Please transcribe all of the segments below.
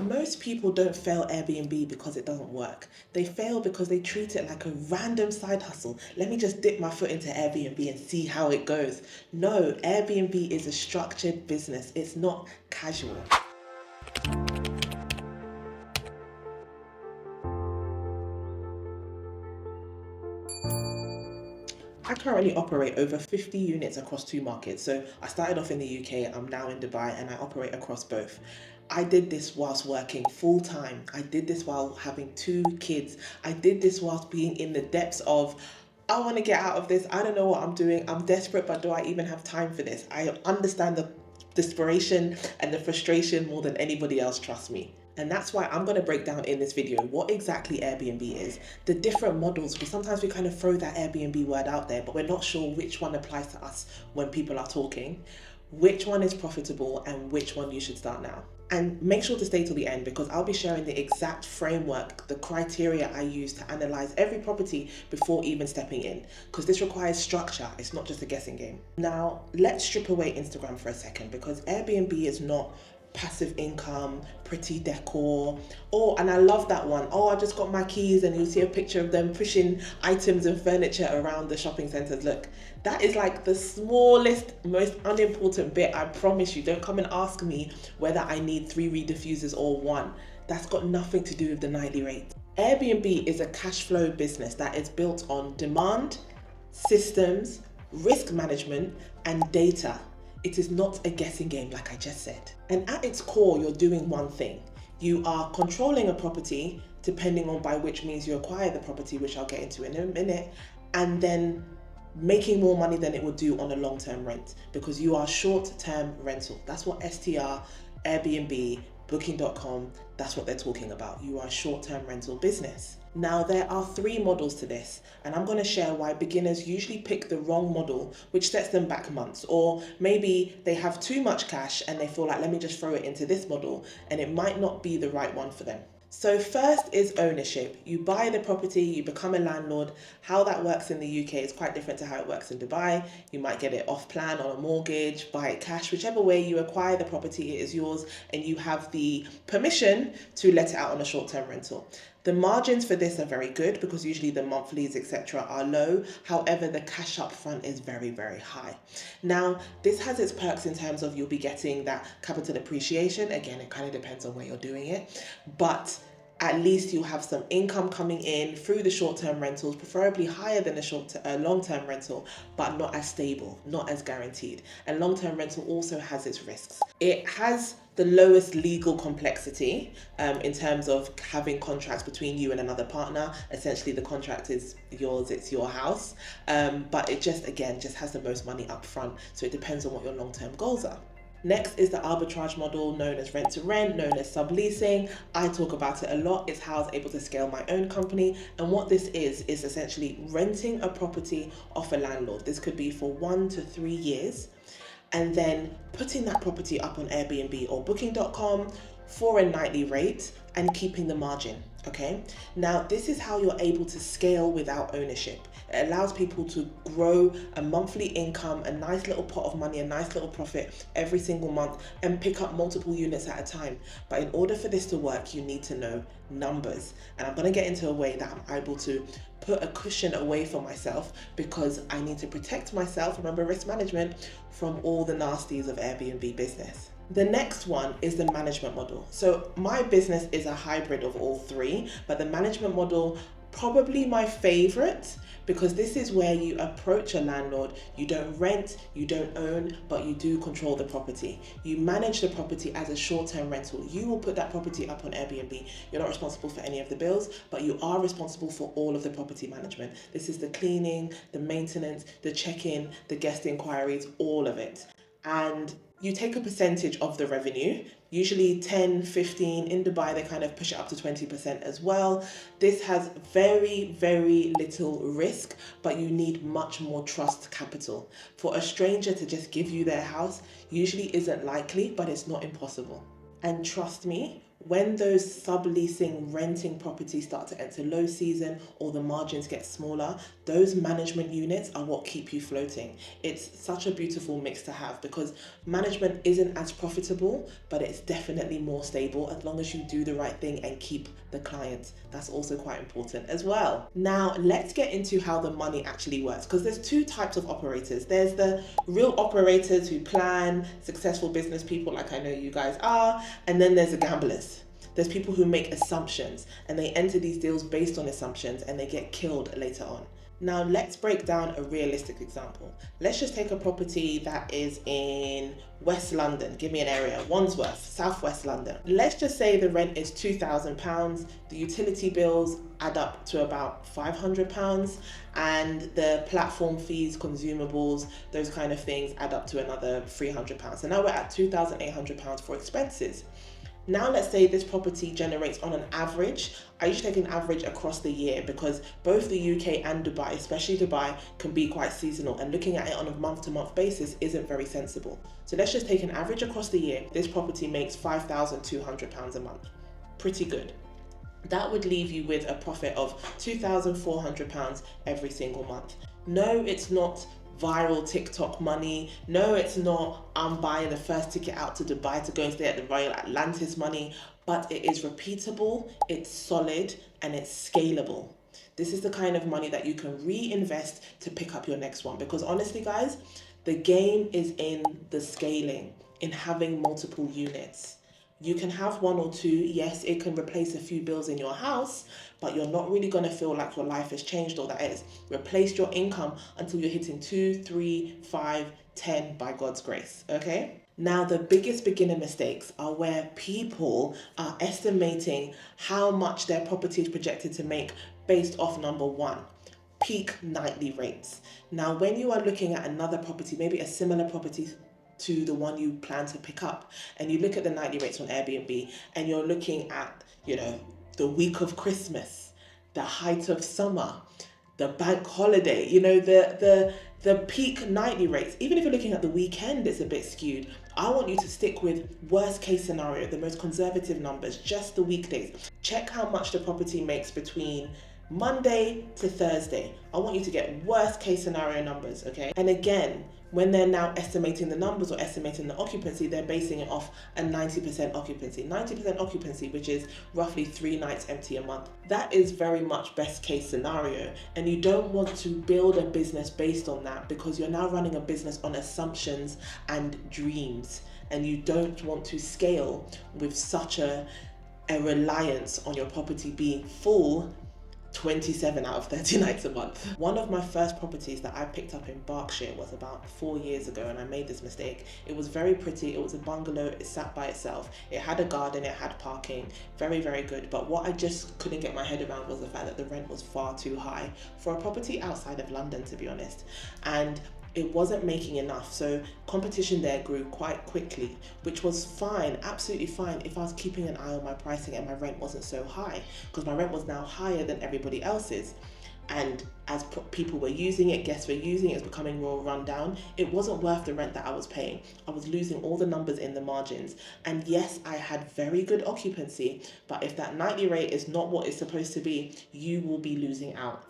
Most people don't fail Airbnb because it doesn't work. They fail because they treat it like a random side hustle. Let me just dip my foot into Airbnb and see how it goes. No, Airbnb is a structured business. It's not casual. I currently operate over 50 units across 2 markets. So I started off in the UK, I'm now in Dubai, and I operate across both. I did this whilst working full time. I did this while having 2 kids. I did this whilst being in the depths of, I want to get out of this. I don't know what I'm doing. I'm desperate, but do I even have time for this? I understand the desperation and the frustration more than anybody else, trust me. And that's why I'm going to break down in this video what exactly Airbnb is, the different models, because sometimes we kind of throw that Airbnb word out there, but we're not sure which one applies to us when people are talking, which one is profitable, and which one you should start now. And make sure to stay till the end because I'll be sharing the exact framework, the criteria I use to analyze every property before even stepping in, because this requires structure. It's not just a guessing game. Now, let's strip away Instagram for a second because Airbnb is not passive income, pretty decor, and I love that one. I just got my keys, and you'll see a picture of them pushing items and furniture around the shopping centres. Look, that is like the smallest, most unimportant bit. I promise you, don't come and ask me whether I need 3 reed diffusers or 1. That's got nothing to do with the nightly rate. Airbnb is a cash flow business that is built on demand, systems, risk management, and data. It is not a guessing game, like I just said. And at its core, you're doing one thing. You are controlling a property, depending on by which means you acquire the property, which I'll get into in a minute, and then making more money than it would do on a long-term rent because you are short-term rental. That's what STR, Airbnb, Booking.com, that's what they're talking about. You are a short-term rental business. Now, there are 3 models to this, and I'm going to share why beginners usually pick the wrong model, which sets them back months. Or maybe they have too much cash and they feel like, let me just throw it into this model, and it might not be the right one for them. So first is ownership. You buy the property, you become a landlord. How that works in the UK is quite different to how it works in Dubai. You might get it off plan on a mortgage, buy it cash, whichever way you acquire the property, it is yours, and you have the permission to let it out on a short-term rental. The margins for this are very good because usually the monthlies, etc. are low. However, the cash up front is very, very high. Now, this has its perks in terms of you'll be getting that capital appreciation. Again, it kind of depends on where you're doing it, but at least you'll have some income coming in through the short-term rentals, preferably higher than a long-term rental, but not as stable, not as guaranteed. And long-term rental also has its risks. It has the lowest legal complexity in terms of having contracts between you and another partner. Essentially, the contract is yours, it's your house, but it just has the most money up front. So it depends on what your long-term goals are. Next is the arbitrage model known as rent to rent, known as subleasing. I talk about it a lot. It's how I was able to scale my own company. And what this is essentially renting a property off a landlord. This could be for 1 to 3 years, and then putting that property up on Airbnb or Booking.com for a nightly rate and keeping the margin, okay? Now, this is how you're able to scale without ownership. It allows people to grow a monthly income, a nice little pot of money, a nice little profit every single month, and pick up multiple units at a time. But in order for this to work, you need to know numbers. And I'm going to get into a way that I'm able to put a cushion away for myself because I need to protect myself, remember risk management, from all the nasties of Airbnb business. The next one is the management model. So my business is a hybrid of all 3, but the management model, probably my favorite, because this is where you approach a landlord. You don't rent, you don't own, but you do control the property. You manage the property as a short-term rental. You will put that property up on Airbnb. You're not responsible for any of the bills, but you are responsible for all of the property management. This is the cleaning, the maintenance, the check-in, the guest inquiries, all of it. And you take a percentage of the revenue, usually 10, 15. In Dubai, they kind of push it up to 20% as well. This has very, very little risk, but you need much more trust capital. For a stranger to just give you their house usually isn't likely, but it's not impossible. And trust me, When those subleasing, renting properties start to enter low season or the margins get smaller, those management units are what keep you floating. It's such a beautiful mix to have because management isn't as profitable, but it's definitely more stable as long as you do the right thing and keep the clients. That's also quite important as well. Now, let's get into how the money actually works, because there's two types of operators. There's the real operators who plan, successful business people like I know you guys are, and then there's the gamblers. There's people who make assumptions and they enter these deals based on assumptions and they get killed later on. Now let's break down a realistic example. Let's just take a property that is in West London. Give me an area. Wandsworth, Southwest London. Let's just say the rent is £2,000. The utility bills add up to about £500, and the platform fees, consumables, those kind of things add up to another £300. So now we're at £2,800 for expenses. Now let's say this property generates on an average, I usually take an average across the year because both the UK and Dubai, especially Dubai, can be quite seasonal, and looking at it on a month-to-month basis isn't very sensible. So let's just take an average across the year. This property makes £5,200 a month. Pretty good. That would leave you with a profit of £2,400 every single month. No, it's not viral TikTok money. No, it's not I'm buying the first ticket out to Dubai to go and stay at the Royal Atlantis money, but it is repeatable, it's solid, and it's scalable. This is the kind of money that you can reinvest to pick up your next one, because honestly guys, the game is in the scaling, in having multiple units. You can have one or two, yes, it can replace a few bills in your house, but you're not really going to feel like your life has changed or that it's replaced your income until you're hitting 2, 3, 5, 10 by God's grace, okay? Now, the biggest beginner mistakes are where people are estimating how much their property is projected to make based off number one, peak nightly rates. Now, when you are looking at another property, maybe a similar property to the one you plan to pick up, and you look at the nightly rates on Airbnb and you're looking at, the week of Christmas, the height of summer, the bank holiday, the peak nightly rates. Even if you're looking at the weekend, it's a bit skewed. I want you to stick with worst case scenario, the most conservative numbers, just the weekdays. Check how much the property makes between Monday to Thursday. I want you to get worst case scenario numbers, okay? And again, when they're now estimating the numbers or estimating the occupancy, they're basing it off a 90% occupancy. 90% occupancy, which is roughly 3 nights empty a month. That is very much best case scenario. And you don't want to build a business based on that, because you're now running a business on assumptions and dreams. And you don't want to scale with such a reliance on your property being full 27 out of 30 nights a month. One of my first properties that I picked up in Berkshire was about 4 years ago, and I made this mistake. It was very pretty. It was a bungalow. It sat by itself. It had a garden. It had parking. Very, very good. But what I just couldn't get my head around was the fact that the rent was far too high for a property outside of London, to be honest. And it wasn't making enough. So competition there grew quite quickly, which was fine, absolutely fine, if I was keeping an eye on my pricing and my rent wasn't so high, because my rent was now higher than everybody else's. And as people were using it, guests were using it, it's becoming more run down. It wasn't worth the rent that I was paying. I was losing all the numbers in the margins. And yes, I had very good occupancy, but if that nightly rate is not what it's supposed to be, you will be losing out.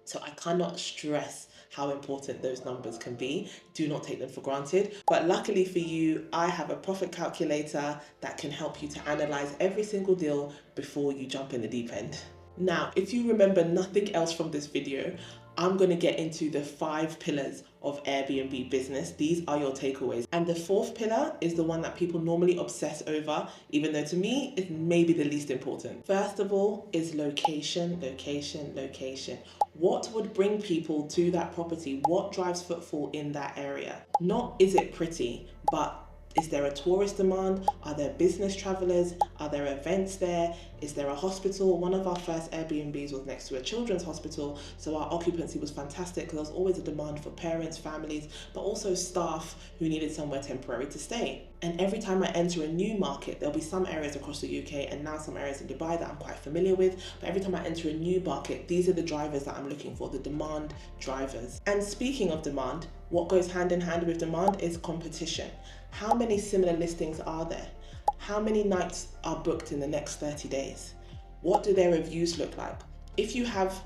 So I cannot stress how important those numbers can be. Do not take them for granted. But luckily for you, I have a profit calculator that can help you to analyze every single deal before you jump in the deep end. Now, if you remember nothing else from this video, I'm going to get into the 5 pillars of Airbnb business. These are your takeaways. And the 4th pillar is the one that people normally obsess over, even though to me, it may be the least important. First of all is location, location, location. What would bring people to that property? What drives footfall in that area? Not is it pretty, but is there a tourist demand? Are there business travelers? Are there events there? Is there a hospital? One of our first Airbnbs was next to a children's hospital, so our occupancy was fantastic because there was always a demand for parents, families, but also staff who needed somewhere temporary to stay. And every time I enter a new market, there'll be some areas across the UK and now some areas in Dubai that I'm quite familiar with, but every time I enter a new market, these are the drivers that I'm looking for, the demand drivers. And speaking of demand, what goes hand in hand with demand is competition. How many similar listings are there? How many nights are booked in the next 30 days? What do their reviews look like? If you have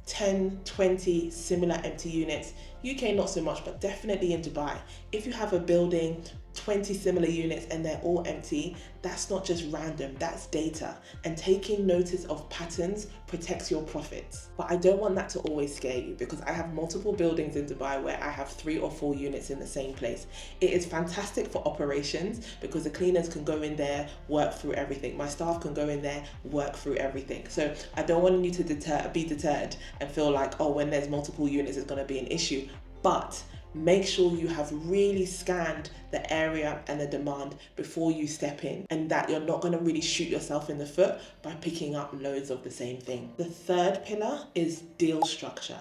10, 20 similar empty units, UK not so much, but definitely in Dubai. If you have a building, 20 similar units and they're all empty, that's not just random, that's data. And taking notice of patterns protects your profits. But I don't want that to always scare you, because I have multiple buildings in Dubai where I have 3 or 4 units in the same place. It is fantastic for operations because the cleaners can go in there, work through everything. My staff can go in there, work through everything. So I don't want you to be deterred and feel like, oh, when there's multiple units, it's going to be an issue. But make sure you have really scanned the area and the demand before you step in, and that you're not going to really shoot yourself in the foot by picking up loads of the same thing. The third pillar is deal structure.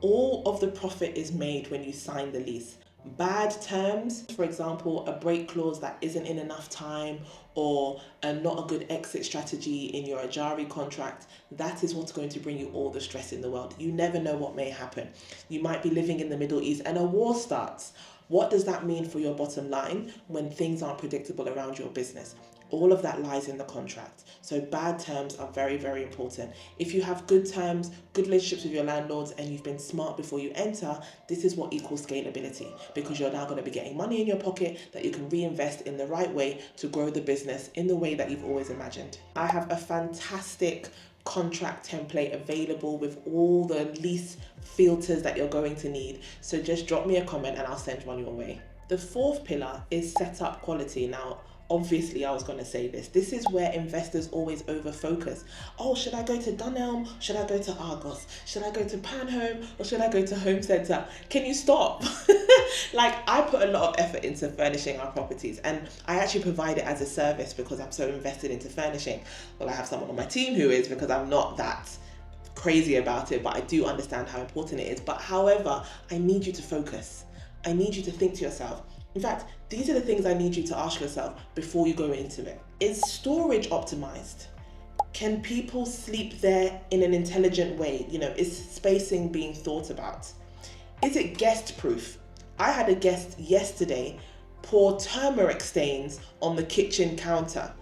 All of the profit is made when you sign the lease. Bad terms, for example, a break clause that isn't in enough time, or not a good exit strategy in your Ajari contract, that is what's going to bring you all the stress in the world. You never know what may happen. You might be living in the Middle East and a war starts. What does that mean for your bottom line when things aren't predictable around your business? All of that lies in the contract. So bad terms are very, very important. If you have good terms, good relationships with your landlords, and you've been smart before you enter, this is what equals scalability, because you're now going to be getting money in your pocket that you can reinvest in the right way to grow the business in the way that you've always imagined. I have a fantastic contract template available with all the lease filters that you're going to need. So just drop me a comment and I'll send one your way. The fourth pillar is setup quality. Now, obviously I was going to say this. This is where investors always over focus. Oh, should I go to Dunelm? Should I go to Argos? Should I go to Panhome? Or should I go to Home Centre? Can you stop? Like, I put a lot of effort into furnishing our properties, and I actually provide it as a service because I'm so invested into furnishing. Well, I have someone on my team who is, because I'm not that crazy about it, but I do understand how important it is. But however, I need you to focus. I need you to think to yourself. In fact, these are the things I need you to ask yourself before you go into it. Is storage optimized? Can people sleep there in an intelligent way? Is spacing being thought about? Is it guest proof? I had a guest yesterday pour turmeric stains on the kitchen counter.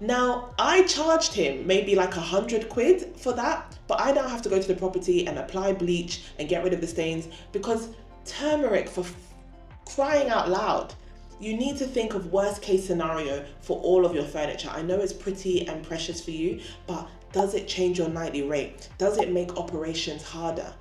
Now, I charged him maybe like 100 quid for that, but I now have to go to the property and apply bleach and get rid of the stains, because turmeric, for crying out loud, you need to think of worst case scenario for all of your furniture. I know it's pretty and precious for you, but does it change your nightly rate? Does it make operations harder?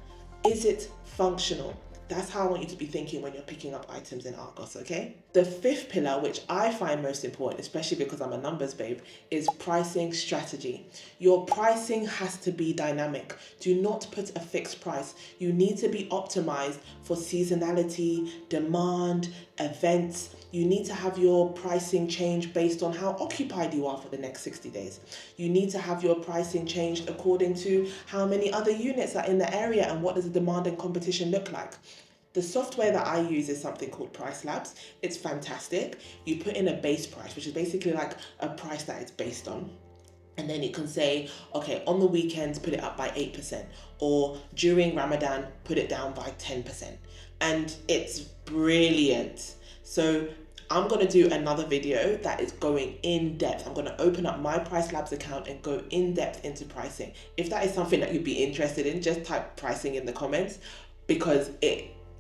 Is it functional? That's how I want you to be thinking when you're picking up items in Argos, okay? The fifth pillar, which I find most important, especially because I'm a numbers babe, is pricing strategy. Your pricing has to be dynamic. Do not put a fixed price. You need to be optimized for seasonality, demand, events. You need to have your pricing change based on how occupied you are for the next 60 days. You need to have your pricing changed according to how many other units are in the area and what does the demand and competition look like. The software that I use is something called Price Labs. It's fantastic. You put in a base price, which is basically like a price that it's based on. And then it can say, okay, on the weekends, put it up by 8%, or during Ramadan, put it down by 10%. And it's brilliant. So I'm going to do another video that is going in depth. I'm going to open up my Price Labs account and go in depth into pricing. If that is something that you'd be interested in, just type pricing in the comments, because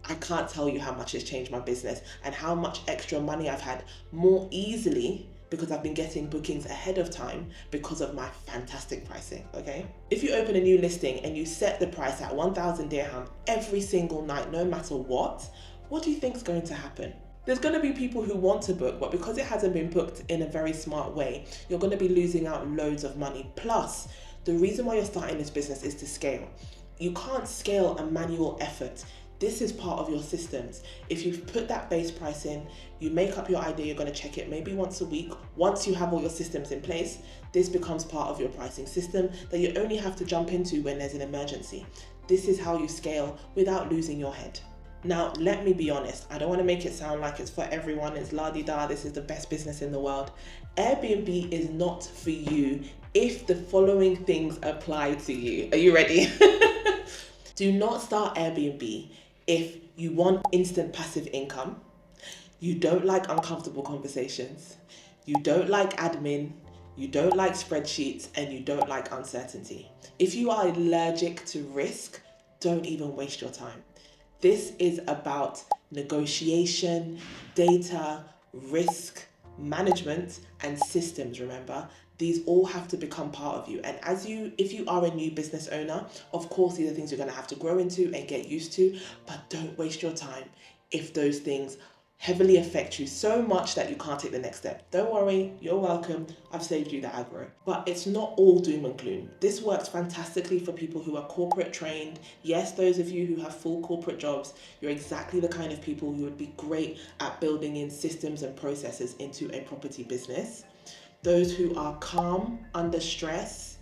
I can't tell you how much it's changed my business and how much extra money I've had more easily because I've been getting bookings ahead of time because of my fantastic pricing, okay? If you open a new listing and you set the price at 1,000 dirham every single night, no matter what do you think is going to happen? There's going to be people who want to book, but because it hasn't been booked in a very smart way, you're going to be losing out loads of money. Plus, the reason why you're starting this business is to scale. You can't scale a manual effort. This is part of your systems. If you've put that base price in, you make up your idea, you're going to check it maybe once a week. Once you have all your systems in place, this becomes part of your pricing system that you only have to jump into when there's an emergency. This is how you scale without losing your head. Now, let me be honest. I don't want to make it sound like it's for everyone. It's la-di-da, this is the best business in the world. Airbnb is not for you if the following things apply to you. Are you ready? Do not start Airbnb if you want instant passive income. You don't like uncomfortable conversations. You don't like admin. You don't like spreadsheets, and you don't like uncertainty. If you are allergic to risk, don't even waste your time. This is about negotiation, data, risk, management, and systems, remember? These all have to become part of you. And if you are a new business owner, of course, these are things you're going to have to grow into and get used to, but don't waste your time if those things heavily affect you so much that you can't take the next step. Don't worry, you're welcome. I've saved you the aggro. But it's not all doom and gloom. This works fantastically for people who are corporate trained. Yes, those of you who have full corporate jobs, you're exactly the kind of people who would be great at building in systems and processes into a property business. Those who are calm under stress,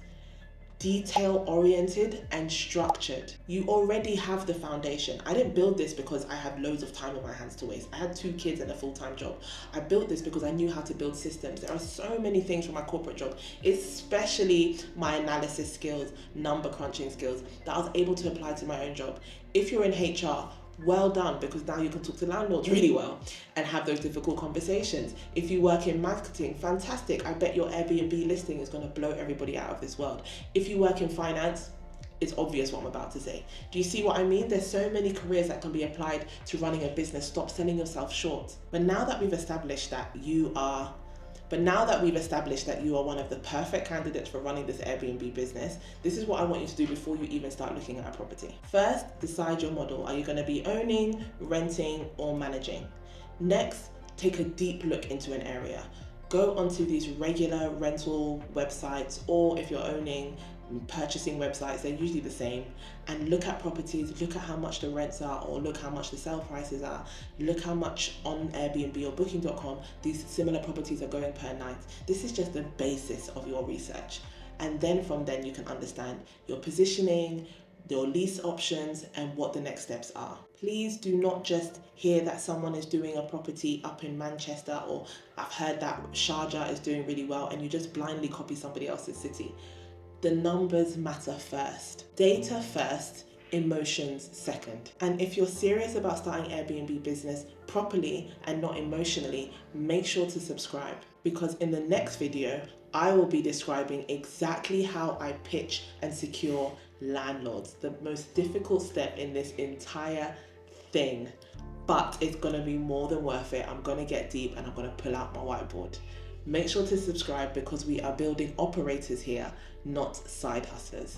detail oriented, and structured. You already have the foundation. I didn't build this because I had loads of time on my hands to waste. I had 2 kids and a full-time job. I built this because I knew how to build systems. There are so many things from my corporate job, especially my analysis skills, number crunching skills, that I was able to apply to my own job. If you're in HR, well done, because now you can talk to landlords really well and have those difficult conversations. If you work in marketing, fantastic. I bet your Airbnb listing is going to blow everybody out of this world. If you work in finance, it's obvious what I'm about to say. Do you see what I mean? There's so many careers that can be applied to running a business. Stop selling yourself short. But now that we've established that you are one of the perfect candidates for running this Airbnb business, this is what I want you to do before you even start looking at a property. First, decide your model. Are you going to be owning, renting, or managing? Next, take a deep look into an area. Go onto these regular rental websites, or if you're owning, purchasing websites, they're usually the same, and look at properties, look at how much the rents are, or look how much the sale prices are, look how much on Airbnb or booking.com these similar properties are going per night. This is just the basis of your research, and then from then you can understand your positioning, your lease options, and what the next steps are. Please do not just hear that someone is doing a property up in Manchester, or I've heard that Sharjah is doing really well, and you just blindly copy somebody else's city. The numbers matter first. Data first, emotions second. And if you're serious about starting Airbnb business properly and not emotionally, make sure to subscribe, because in the next video, I will be describing exactly how I pitch and secure landlords, the most difficult step in this entire thing. But it's gonna be more than worth it. I'm gonna get deep and I'm gonna pull out my whiteboard. Make sure to subscribe, because we are building operators here, not side hustlers.